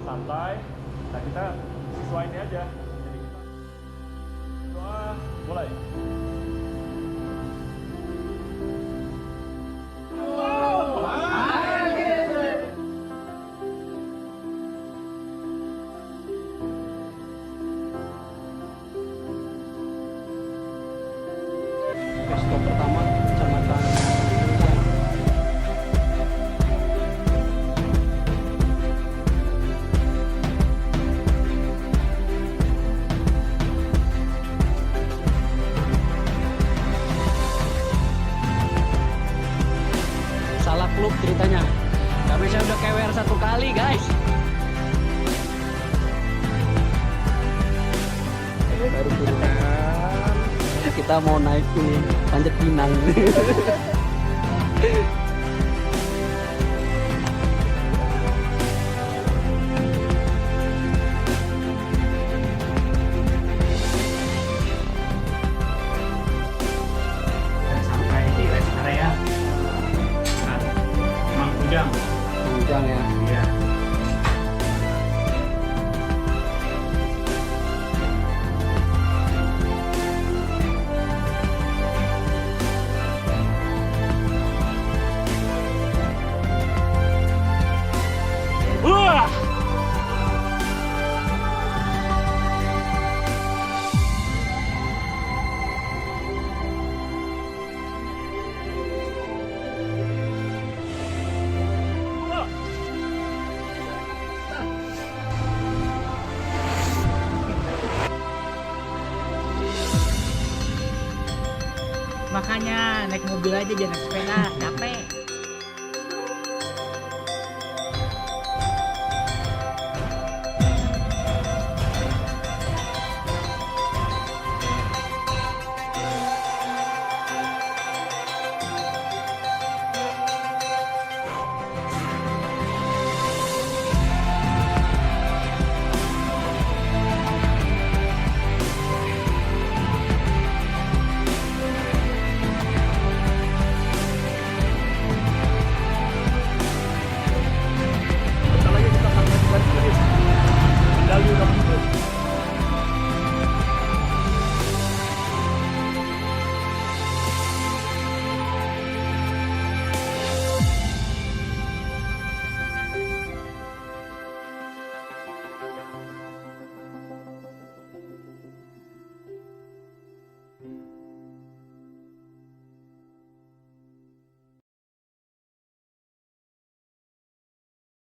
santai. Nah kita siswa ini aja. Jadi kita doa mulai. Stop pertama kecamatan salah klub ceritanya. Kami saya udah kewer 1 kali guys. Baru pulang. Kita mau naik ini Panjat Pinang. Sampai di rest area. Nah, Mangkujang. Panjang ya. Iya. Makanya naik mobil aja jangan naik sepeda.